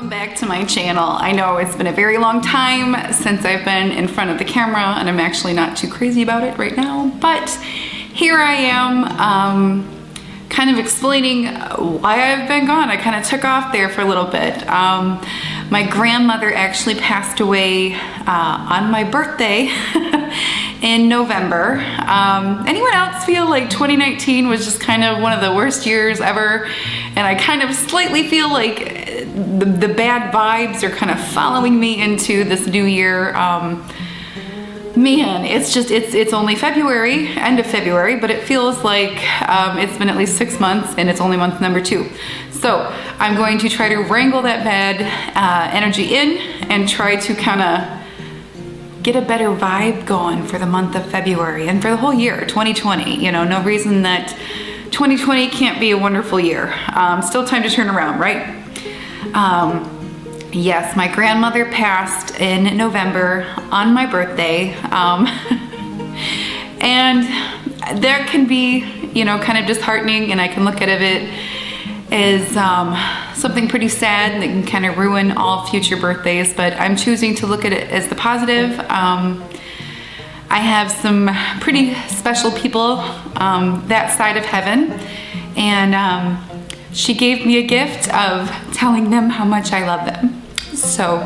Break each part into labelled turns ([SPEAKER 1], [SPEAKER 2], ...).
[SPEAKER 1] Welcome back to my channel. I know it's been a very long time since I've been in front of the camera, and I'm actually not too crazy about it right now, but here I am kind of explaining why I've been gone. I kind of took off there for a little bit. My grandmother actually passed away on my birthday in November. Anyone else feel like 2019 was just kind of one of the worst years ever? And I kind of slightly feel like the bad vibes are kind of following me into this new year. Man, it's only February, end of February, but it feels like it's been at least 6 months and it's only month number 2. So I'm going to try to wrangle that bad energy in and try to kind of get a better vibe going for the month of February and for the whole year, 2020. You know, no reason that 2020 can't be a wonderful year. Still time to turn around, right? Yes, my grandmother passed in November on my birthday. And that can be, you know, kind of disheartening, and I can look at it as something pretty sad that can kind of ruin all future birthdays, but I'm choosing to look at it as the positive. I have some pretty special people that side of heaven, and she gave me a gift of telling them how much I love them. So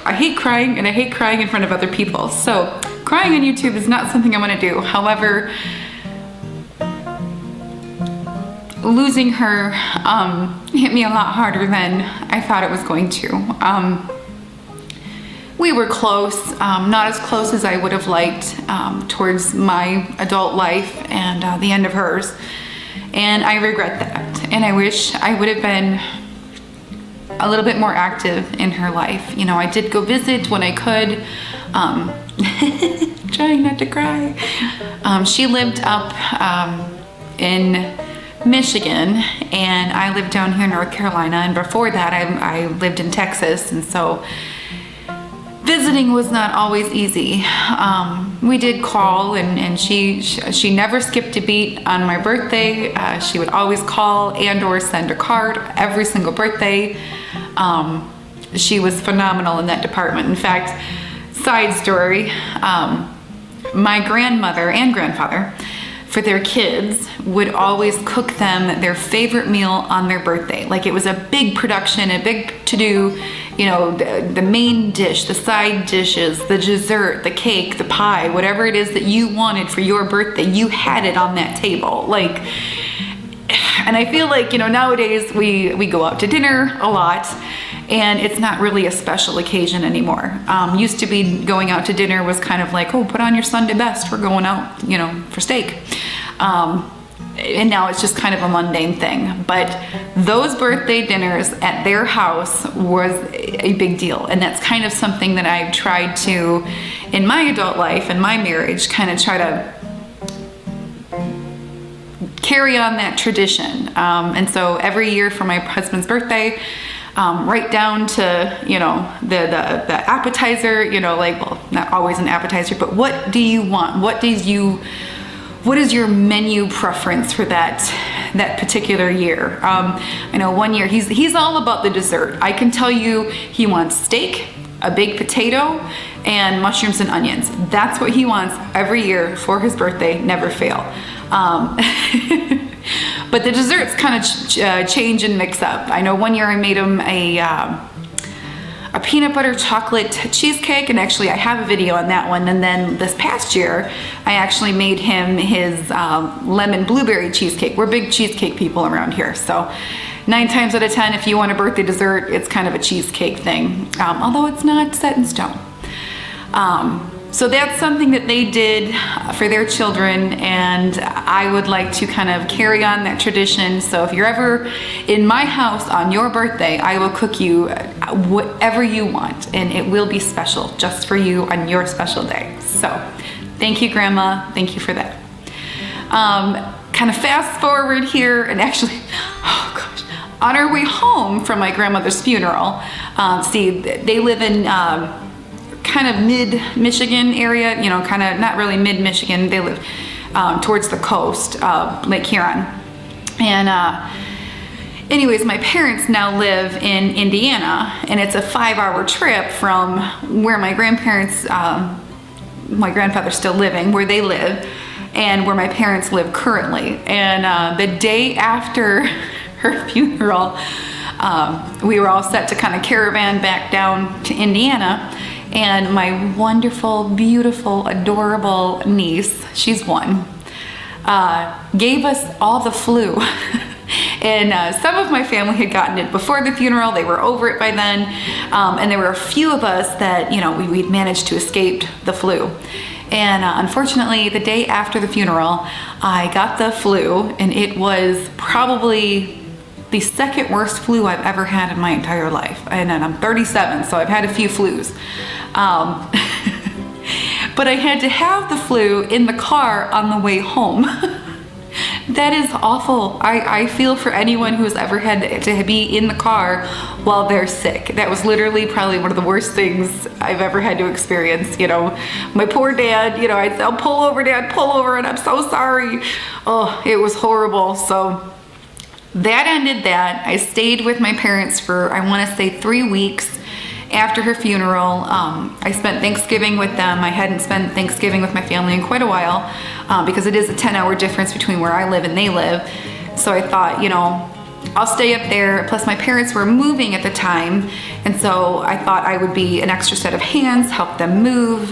[SPEAKER 1] I hate crying, and I hate crying in front of other people. So crying on YouTube is not something I want to do. However, losing her hit me a lot harder than I thought it was going to. We were close, not as close as I would have liked towards my adult life and the end of hers. And I regret that. And I wish I would have been a little bit more active in her life. You know, I did go visit when I could, trying not to cry. She lived up in Michigan, and I lived down here in North Carolina, and before that I lived in Texas, and so visiting was not always easy. We did call, and she never skipped a beat on my birthday. She would always call and or send a card every single birthday. She was phenomenal in that department. In fact, side story, my grandmother and grandfather, for their kids, would always cook them their favorite meal on their birthday. Like, it was a big production, a big to-do, you know, the main dish, the side dishes, the dessert, the cake, the pie, whatever it is that you wanted for your birthday, you had it on that table. Like, and I feel like, you know, nowadays we go out to dinner a lot, and it's not really a special occasion anymore. Used to be going out to dinner was kind of like, oh, put on your Sunday best, we're going out, you know, for steak. And now it's just kind of a mundane thing. But those birthday dinners at their house was a big deal. And that's kind of something that I've tried to, in my adult life and my marriage, kind of try to carry on that tradition. And so every year for my husband's birthday, right down to, you know, the appetizer, you know, like, well, not always an appetizer, but what do you want? What is your menu preference for that particular year? I know one year he's all about the dessert. I can tell you he wants steak, a baked potato, and mushrooms and onions. That's what he wants every year for his birthday, never fail. But the desserts kind of change and mix up. I know one year I made him a peanut butter chocolate cheesecake, and actually I have a video on that one. And then this past year, I actually made him his lemon blueberry cheesecake. We're big cheesecake people around here, so 9 times out of 10, if you want a birthday dessert, it's kind of a cheesecake thing, although it's not set in stone. So that's something that they did for their children, and I would like to kind of carry on that tradition. So if you're ever in my house on your birthday, I will cook you whatever you want, and it will be special just for you on your special day. So thank you, Grandma. Thank you for that. Kind of fast forward here, and actually, oh gosh, on our way home from my grandmother's funeral, see, they live in kind of mid-Michigan area, you know, kind of not really mid-Michigan. They live towards the coast, Lake Huron. And anyways, my parents now live in Indiana, and it's a 5-hour trip from where my grandparents, my grandfather's still living, where they live, and where my parents live currently. And the day after her funeral, we were all set to kind of caravan back down to Indiana, and my wonderful, beautiful, adorable niece, she's one, gave us all the flu. And some of my family had gotten it before the funeral. They were over it by then. And there were a few of us that, you know, we'd managed to escape the flu. And unfortunately, the day after the funeral, I got the flu, and it was probably the second worst flu I've ever had in my entire life. And I'm 37, so I've had a few flus. But I had to have the flu in the car on the way home. That is awful. I feel for anyone who has ever had to be in the car while they're sick. That was literally probably one of the worst things I've ever had to experience. You know, my poor dad, you know, I'll pull over, Dad, pull over, and I'm so sorry. Oh, it was horrible. So that ended that. I stayed with my parents for, I want to say, 3 weeks. After her funeral, I spent Thanksgiving with them. I hadn't spent Thanksgiving with my family in quite a while because it is a 10-hour difference between where I live and they live. So I thought, you know, I'll stay up there. Plus my parents were moving at the time, and so I thought I would be an extra set of hands, help them move.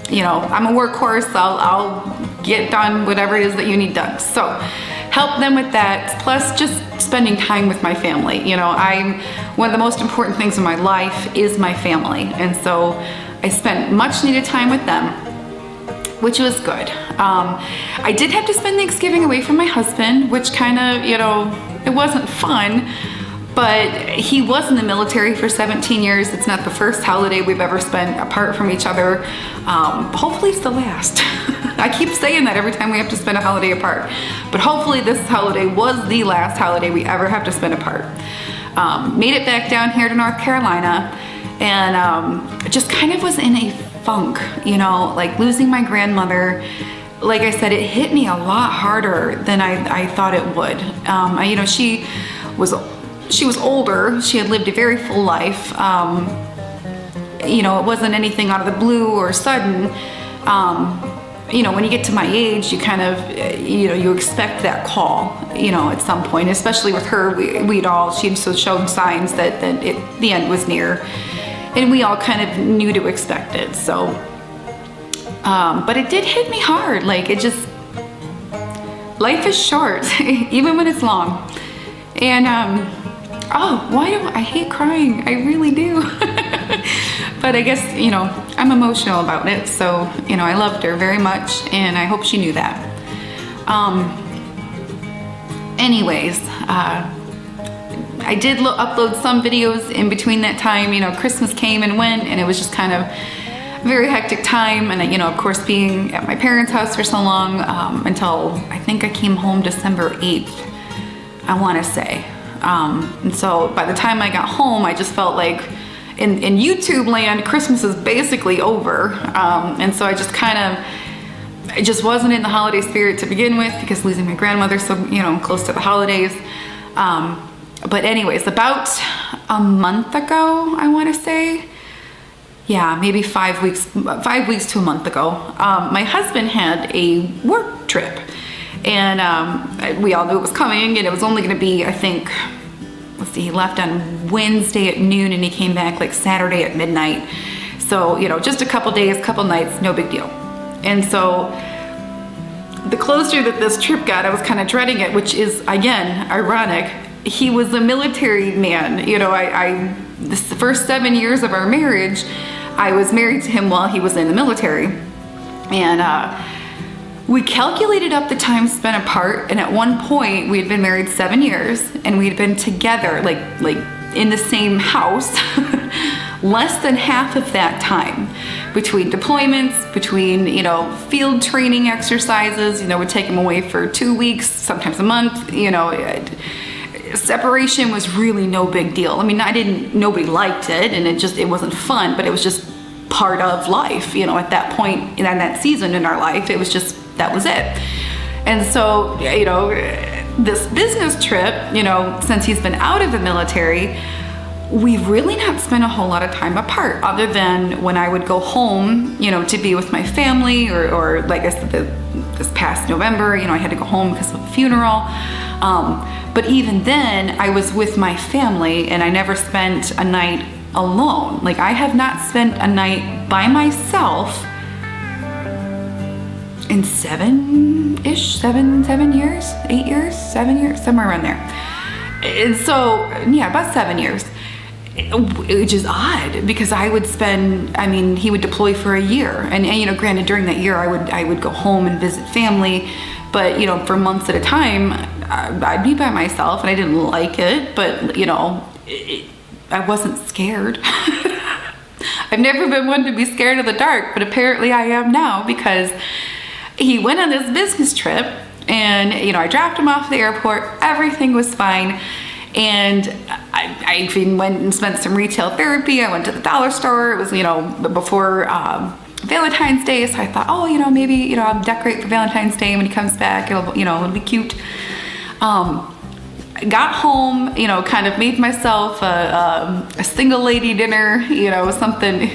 [SPEAKER 1] You know, I'm a workhorse. I'll get done whatever it is that you need done. So help them with that, plus just spending time with my family. You know, one of the most important things in my life is my family, and so I spent much needed time with them, which was good. I did have to spend Thanksgiving away from my husband, which kind of, you know, it wasn't fun, but he was in the military for 17 years. It's not the first holiday we've ever spent apart from each other. Hopefully it's the last. I keep saying that every time we have to spend a holiday apart, but hopefully this holiday was the last holiday we ever have to spend apart. Made it back down here to North Carolina, and just kind of was in a funk, you know, like losing my grandmother. Like I said, it hit me a lot harder than I thought it would. You know, she was older. She had lived a very full life. You know, it wasn't anything out of the blue or sudden. You know, when you get to my age, you kind of, you know, you expect that call, you know, at some point, especially with her. She'd shown signs that the end was near, and we all kind of knew to expect it. So, but it did hit me hard. Like, it just, life is short, even when it's long. And, oh, I hate crying. I really do. But I guess, you know, I'm emotional about it. So, you know, I loved her very much, and I hope she knew that. Anyways, I did upload some videos in between that time. You know, Christmas came and went, and it was just kind of a very hectic time. And, you know, of course, being at my parents' house for so long, until I think I came home December 8th, I want to say. And so by the time I got home, I just felt like in YouTube land, Christmas is basically over. And so I just wasn't in the holiday spirit to begin with, because losing my grandmother so, you know, close to the holidays. But anyways, about a month ago, I want to say, yeah, maybe 5 weeks to a month ago, my husband had a work trip. And we all knew it was coming, and it was only going to be, I think, let's see, he left on Wednesday at noon, and he came back like Saturday at midnight. So, you know, just a couple days, couple nights, no big deal. And so the closer that this trip got, I was kind of dreading it, which is, again, ironic. He was a military man. You know, the first 7 years of our marriage, I was married to him while he was in the military. And we calculated up the time spent apart, and at one point we had been married 7 years, and we had been together, like in the same house, less than half of that time, between deployments, between, you know, field training exercises. You know, we'd take him away for 2 weeks, sometimes a month. You know, separation was really no big deal. I mean, nobody liked it, and it wasn't fun, but it was just part of life. You know, at that point in that season in our life, it was just, that was it. And so, you know, this business trip, you know, since he's been out of the military, we've really not spent a whole lot of time apart, other than when I would go home, you know, to be with my family, or like I said, this past November, you know, I had to go home because of a funeral. But even then, I was with my family, and I never spent a night alone. Like, I have not spent a night by myself in 7 years, 8 years, 7 years, somewhere around there. And so, yeah, about 7 years. Which is odd, because I would spend, I mean, he would deploy for a year, and you know, granted, during that year I would go home and visit family, but you know, for months at a time, I'd be by myself, and I didn't like it, but you know, I wasn't scared. I've never been one to be scared of the dark, but apparently I am now, because he went on this business trip, and you know, I dropped him off at the airport, everything was fine. And I even went and spent some retail therapy. I went to the dollar store. It was, you know, before Valentine's Day. So I thought, oh, you know, maybe, you know, I'll decorate for Valentine's Day when he comes back. It'll, you know, it'll be cute. I got home, you know, kind of made myself a single lady dinner, you know, something.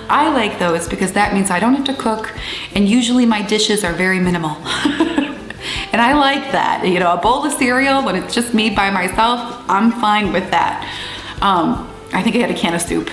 [SPEAKER 1] I like those because that means I don't have to cook. And usually my dishes are very minimal. And I like that, you know, a bowl of cereal when it's just me by myself, I'm fine with that. I think I had a can of soup.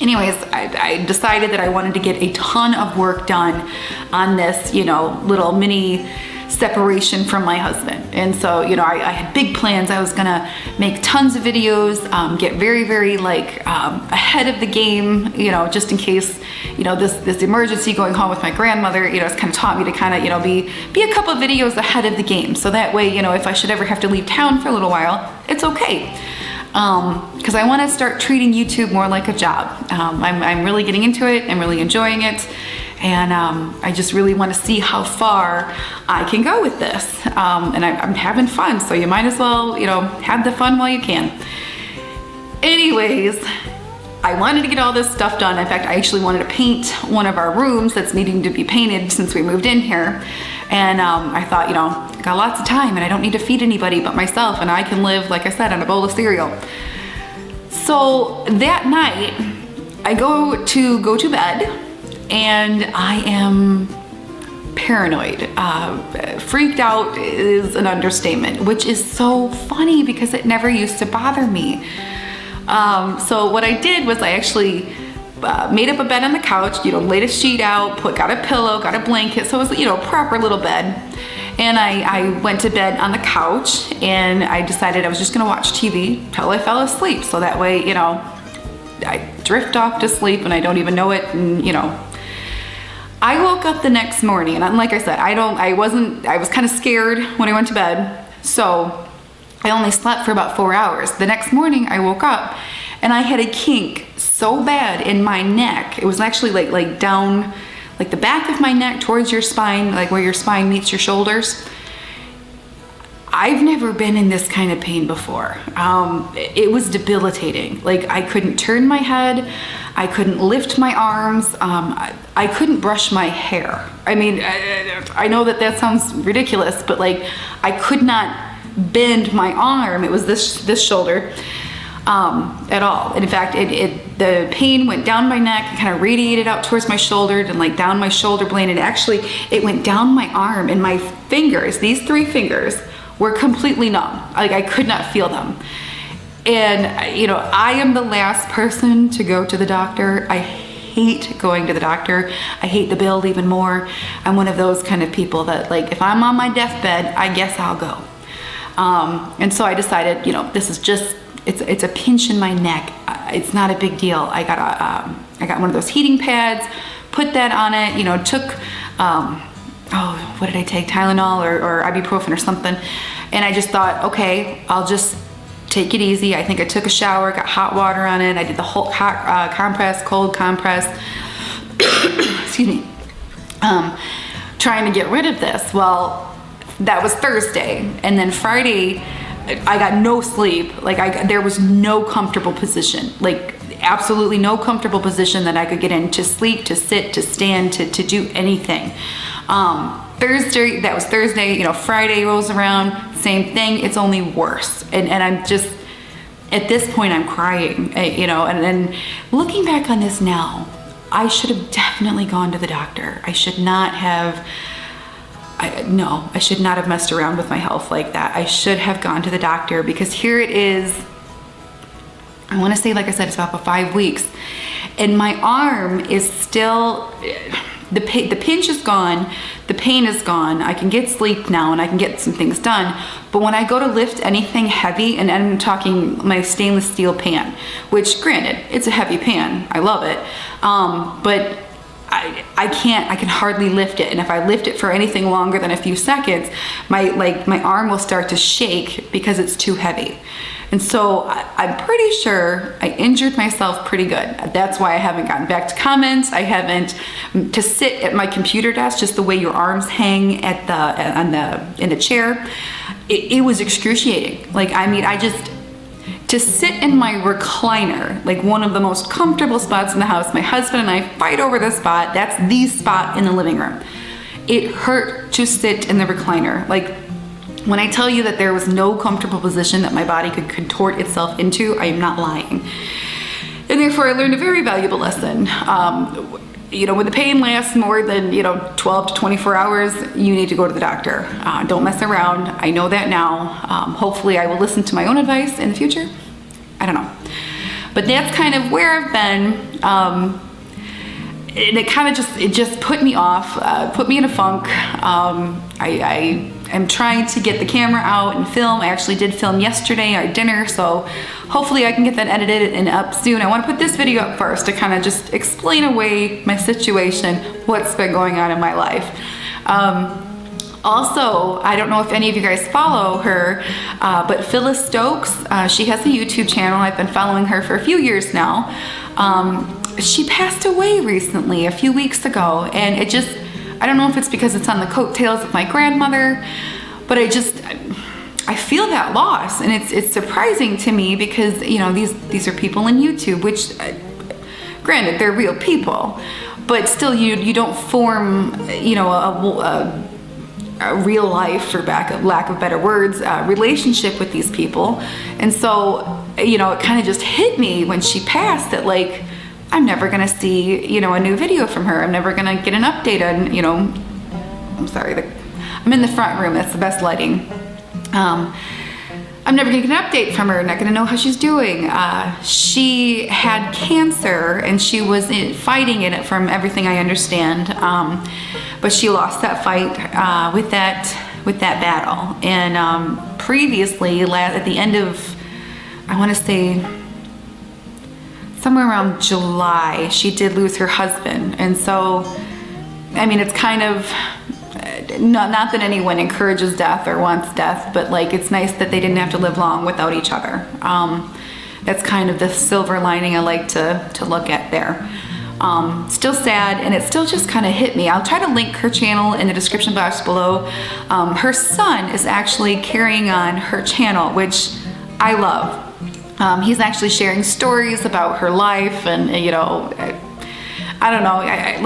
[SPEAKER 1] Anyways, I decided that I wanted to get a ton of work done on this, you know, little mini separation from my husband. And so, you know, I had big plans. I was gonna make tons of videos, get very, very like ahead of the game, you know, just in case, you know, this emergency going home with my grandmother, you know, it's kind of taught me to kind of, you know, be a couple of videos ahead of the game. So that way, you know, if I should ever have to leave town for a little while, it's okay. Because I want to start treating YouTube more like a job. I'm really getting into it. I'm really enjoying it. And I just really want to see how far I can go with this. And I'm having fun, so you might as well, you know, have the fun while you can. Anyways, I wanted to get all this stuff done. In fact, I actually wanted to paint one of our rooms that's needing to be painted since we moved in here. And I thought, you know, I got lots of time and I don't need to feed anybody but myself, and I can live, like I said, on a bowl of cereal. So that night, I go to bed, and I am paranoid. Freaked out is an understatement, which is so funny because it never used to bother me. So what I did was I actually made up a bed on the couch, you know, laid a sheet out, got a pillow, got a blanket, so it was, you know, a proper little bed. And I went to bed on the couch, and I decided I was just gonna watch TV till I fell asleep. So that way, you know, I drift off to sleep and I don't even know it, and you know. I woke up the next morning, and like I said, I was kind of scared when I went to bed, so I only slept for about 4 hours. The next morning I woke up and I had a kink so bad in my neck. It was actually like down, like the back of my neck towards your spine, like where your spine meets your shoulders. I've never been in this kind of pain before. It was debilitating. Like, I couldn't turn my head. I couldn't lift my arms. I couldn't brush my hair. I mean, I know that sounds ridiculous, but like, I could not bend my arm. It was this shoulder at all. And in fact, the pain went down my neck, kind of radiated out towards my shoulder and like down my shoulder blade. And actually, it went down my arm, and my fingers, these 3 fingers, were completely numb. Like, I could not feel them. And, you know, I am the last person to go to the doctor. I hate going to the doctor. I hate the bill even more. I'm one of those kind of people that, like, if I'm on my deathbed, I guess I'll go. And so I decided, you know, this is just, it's a pinch in my neck. It's not a big deal. I got one of those heating pads, put that on it, you know, took, what did I take? Tylenol or ibuprofen or something. And I just thought, okay, I'll just take it easy. I think I took a shower, got hot water on it. I did the whole hot compress, cold compress. Excuse me. Trying to get rid of this. Well, that was Thursday. And then Friday, I got no sleep. Like, there was no comfortable position. Like, absolutely no comfortable position that I could get in to sleep, to sit, to stand, to do anything. Thursday, that was Thursday, you know, Friday rolls around, same thing, it's only worse. And I'm just, at this point I'm crying, you know, and looking back on this now, I should have definitely gone to the doctor. I should not have, I should not have messed around with my health like that. I should have gone to the doctor, because here it is, I want to say, like I said, it's about 5 weeks, and my arm is still, the pinch is gone, the pain is gone, I can get sleep now and I can get some things done, but when I go to lift anything heavy, and I'm talking my stainless steel pan, which granted, it's a heavy pan, I love it, but I can hardly lift it, and if I lift it for anything longer than a few seconds, my arm will start to shake because it's too heavy. And so I'm pretty sure I injured myself pretty good. That's why I haven't gotten back to comments. I haven't, to sit at my computer desk, just the way your arms hang in the chair, it was excruciating. Like, I mean, to sit in my recliner, like one of the most comfortable spots in the house, my husband and I fight over this spot, that's the spot in the living room. It hurt to sit in the recliner. Like, when I tell you that there was no comfortable position that my body could contort itself into, I am not lying. And therefore I learned a very valuable lesson. You know, when the pain lasts more than, 12 to 24 hours, you need to go to the doctor. Don't mess around. I know that now. Hopefully I will listen to my own advice in the future. I don't know. But that's kind of where I've been. And it just put me off, put me in a funk. I'm trying to get the camera out and film. I actually did film yesterday, our dinner, so hopefully I can get that edited and up soon. I want to put this video up first to kind of just explain away my situation, what's been going on in my life. Also, I don't know if any of you guys follow her, but Phyllis Stokes, she has a YouTube channel. I've been following her for a few years now. She passed away recently, a few weeks ago, and I don't know if it's because it's on the coattails of my grandmother, but I feel that loss, and it's surprising to me because, these are people in YouTube, which, granted, they're real people, but still you don't form, a real life, for lack of better words, relationship with these people. And so, it kind of just hit me when she passed that, like, I'm never gonna see, a new video from her. I'm never gonna get an update on, I'm sorry, I'm in the front room, that's the best lighting. I'm never gonna get an update from her, not gonna know how she's doing. She had cancer and she was fighting it from everything I understand. But she lost that fight with that battle. And previously, at the end of, I wanna say, somewhere around July, she did lose her husband. And so, I mean, it's kind of, not that anyone encourages death or wants death, but like, it's nice that they didn't have to live long without each other. That's kind of the silver lining I like to look at there. Still sad, and it still just kind of hit me. I'll try to link her channel in the description box below. Her son is actually carrying on her channel, which I love. He's actually sharing stories about her life, and I don't know, I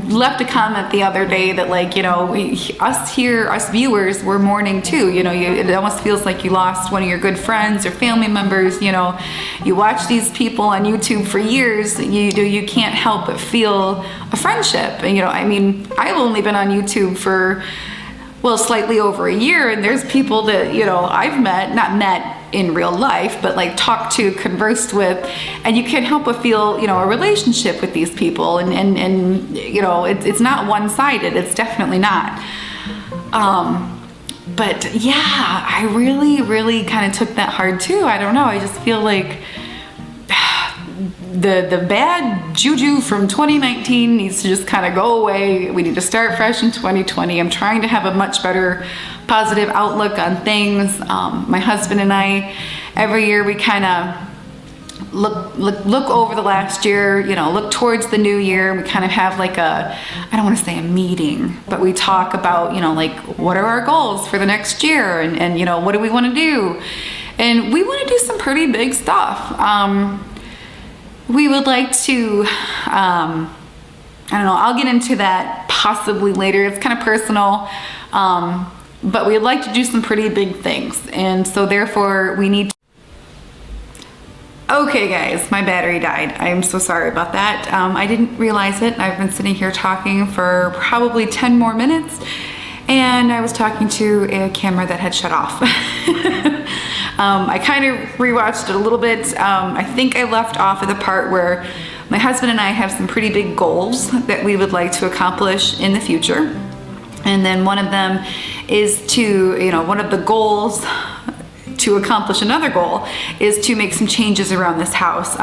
[SPEAKER 1] left a comment the other day that, like, us viewers, we're mourning too. It almost feels like you lost one of your good friends or family members. You watch these people on YouTube for years, you can't help but feel a friendship. And I mean, I've only been on YouTube for, well, slightly over a year, and there's people that, I've not met in real life, but like talked to, conversed with, and you can't help but feel, a relationship with these people, and it's not one-sided, it's definitely not. But yeah, I really kind of took that hard too. I don't know, I just feel like the bad juju from 2019 needs to just kind of go away. We need to start fresh in 2020. I'm trying to have a much better positive outlook on things. My husband and I, every year we kind of look over the last year, look towards the new year. We kind of have like I don't want to say a meeting, but we talk about, like, what are our goals for the next year, and what do we want to do? And we want to do some pretty big stuff. We would like to, I don't know, I'll get into that possibly later. It's kind of personal. But we'd like to do some pretty big things. And so therefore we need to. Okay guys, my battery died. I'm so sorry about that. I didn't realize it. I've been sitting here talking for probably 10 more minutes, and I was talking to a camera that had shut off. I kind of rewatched it a little bit. I think I left off at the part where my husband and I have some pretty big goals that we would like to accomplish in the future. And then one of them is to, one of the goals to accomplish another goal is to make some changes around this house.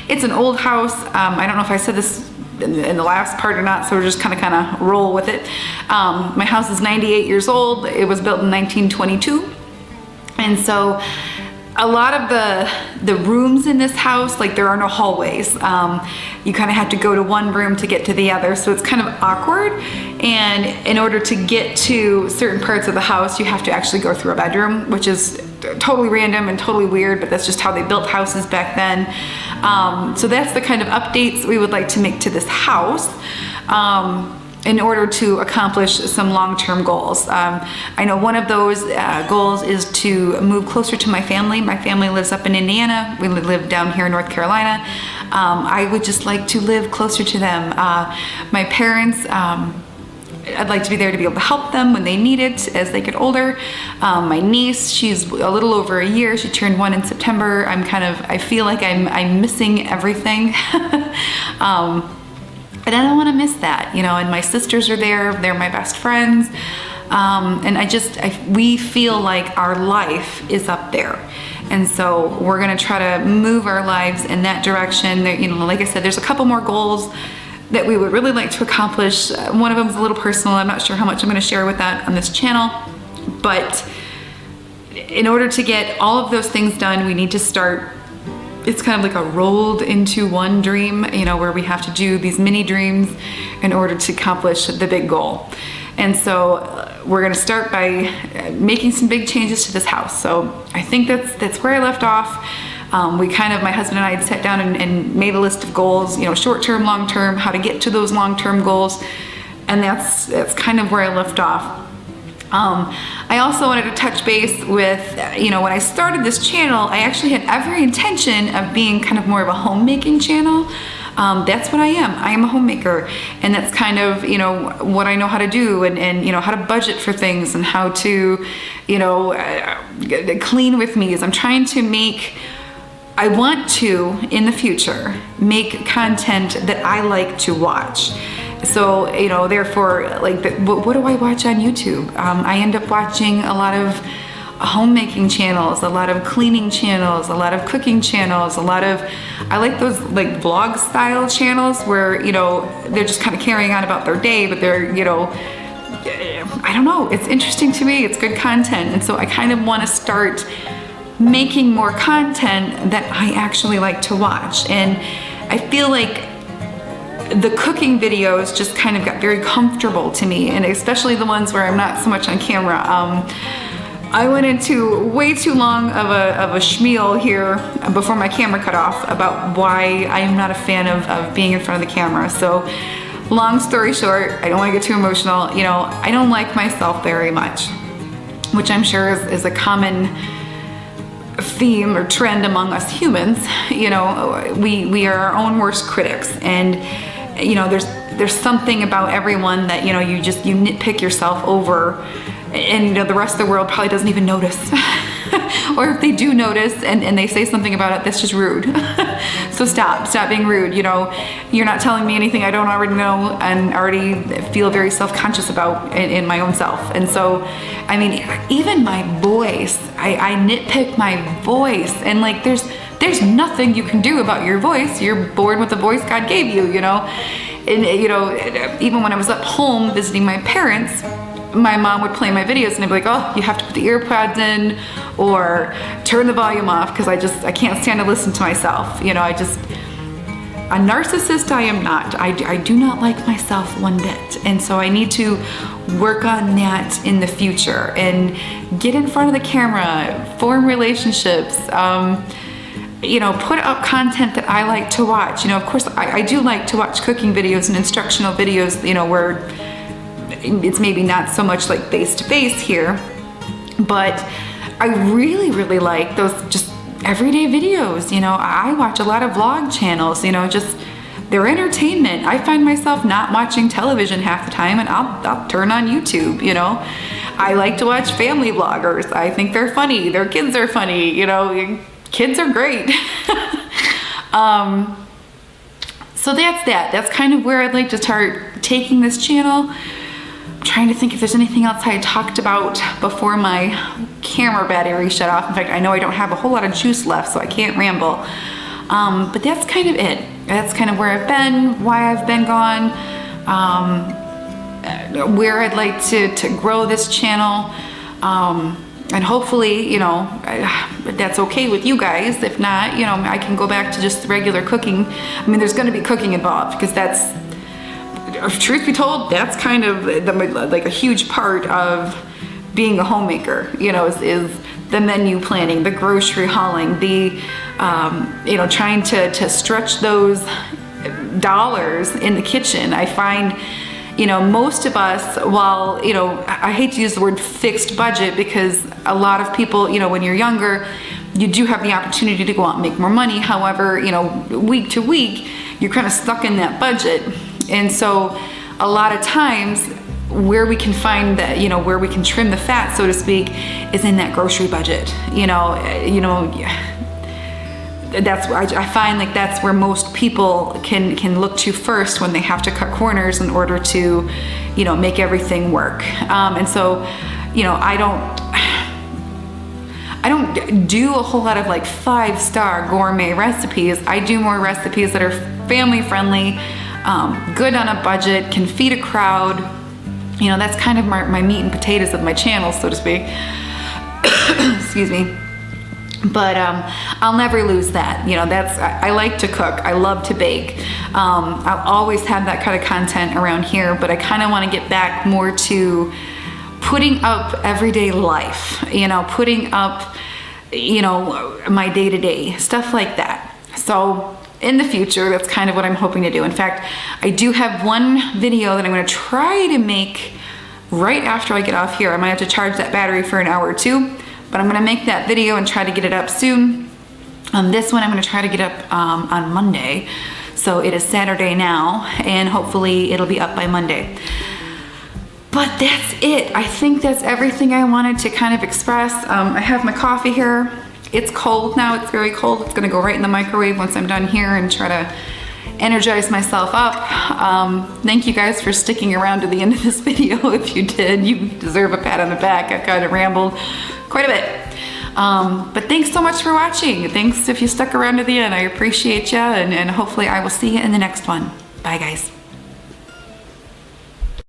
[SPEAKER 1] It's an old house. I don't know if I said this in the last part or not, so we're just kind of roll with it. My house is 98 years old. It was built in 1922. And so a lot of the rooms in this house, like there are no hallways. You kind of have to go to one room to get to the other, so it's kind of awkward. And in order to get to certain parts of the house, you have to actually go through a bedroom, which is totally random and totally weird, but that's just how they built houses back then. So that's the kind of updates we would like to make to this house. In order to accomplish some long-term goals. I know one of those goals is to move closer to my family. My family lives up in Indiana. We live down here in North Carolina. I would just like to live closer to them. My parents, I'd like to be there to be able to help them when they need it as they get older. My niece, she's a little over a year. She turned 1 in September. I feel like I'm missing everything. And I don't want to miss that, and my sisters are there. They're my best friends. And we feel like our life is up there. And so we're going to try to move our lives in that direction. Like I said, there's a couple more goals that we would really like to accomplish. One of them is a little personal. I'm not sure how much I'm going to share with that on this channel. But in order to get all of those things done, we need to start. It's kind of like a rolled into one dream, where we have to do these mini dreams in order to accomplish the big goal. And so we're going to start by making some big changes to this house. So I think that's where I left off. My husband and I had sat down and made a list of goals, short-term, long-term, how to get to those long-term goals. And that's kind of where I left off. I also wanted to touch base with, when I started this channel, I actually had every intention of being kind of more of a homemaking channel. That's what I am. I am a homemaker, and that's kind of, what I know how to do, and how to budget for things, and how to, clean with me. I'm trying to I want to, in the future, make content that I like to watch. So, therefore, what do I watch on YouTube? I end up watching a lot of homemaking channels, a lot of cleaning channels, a lot of cooking channels, I like those vlog style channels where, they're just kind of carrying on about their day, but they're, I don't know, it's interesting to me, it's good content. And so I kind of want to start making more content that I actually like to watch. And I feel like the cooking videos just kind of got very comfortable to me, and especially the ones where I'm not so much on camera. I went into way too long of a schmeal here before my camera cut off about why I am not a fan of being in front of the camera. So long story short, I don't want to get too emotional. I don't like myself very much, which I'm sure is a common theme or trend among us humans. We are our own worst critics, and there's something about everyone that you nitpick yourself over, and the rest of the world probably doesn't even notice. Or if they do notice and they say something about it, that's just rude. So stop being rude. You're not telling me anything I don't already know and already feel very self-conscious about in my own self. And so, even my voice, I nitpick my voice, and there's nothing you can do about your voice. You're born with the voice God gave you, And, even when I was at home visiting my parents, my mom would play my videos and I'd be like, oh, you have to put the earpods in or turn the volume off, because I can't stand to listen to myself. A narcissist I am not. I do not like myself one bit. And so I need to work on that in the future and get in front of the camera, form relationships, put up content that I like to watch. Of course, I do like to watch cooking videos and instructional videos, where it's maybe not so much like face-to-face here, but I really, really like those just everyday videos. You know, I watch a lot of vlog channels, you know, just they're entertainment. I find myself not watching television half the time, and I'll turn on YouTube, you know. I like to watch family vloggers. I think they're funny. Their kids are funny, you know. Kids are great. So that's that. That's kind of where I'd like to start taking this channel. I'm trying to think if there's anything else I talked about before my camera battery shut off. In fact, I know I don't have a whole lot of juice left, so I can't ramble. But that's kind of it. That's kind of where I've been, why I've been gone, where I'd like to grow this channel. And hopefully, you know, that's okay with you guys. If not, you know, I can go back to just regular cooking. I mean, there's gonna be cooking involved, because that's, truth be told, that's kind of like a huge part of being a homemaker, you know, is the menu planning, the grocery hauling, the, you know, trying to stretch those dollars in the kitchen. I find, you know, most of us, while, you know, I hate to use the word fixed budget, because a lot of people, you know, when you're younger, you do have the opportunity to go out and make more money. However, you know, week to week, you're kind of stuck in that budget. And so a lot of times where we can find that, you know, where we can trim the fat, so to speak, is in that grocery budget. You know, that's where I find like that's where most people can look to first when they have to cut corners in order to, you know, make everything work. And so, you know, I don't do a whole lot of like 5-star gourmet recipes. I do more recipes that are family friendly, good on a budget, can feed a crowd. You know, that's kind of my meat and potatoes of my channel, so to speak. Excuse me. But I'll never lose that. You know, I like to cook. I love to bake. I'll always have that kind of content around here, but I kind of want to get back more to putting up everyday life, you know, putting up, you know, my day-to-day, stuff like that. So in the future, that's kind of what I'm hoping to do. In fact, I do have one video that I'm going to try to make right after I get off here. I might have to charge that battery for an hour or two, but I'm gonna make that video and try to get it up soon. This one I'm gonna try to get up on Monday. So it is Saturday now, and hopefully it'll be up by Monday. But that's it. I think that's everything I wanted to kind of express. I have my coffee here. It's cold now, it's very cold. It's gonna go right in the microwave once I'm done here and try to energize myself up. Thank you guys for sticking around to the end of this video. If you did, you deserve a pat on the back. I kind of rambled quite a bit. But thanks so much for watching. Thanks if you stuck around to the end. I appreciate you, and hopefully I will see you in the next one. Bye guys.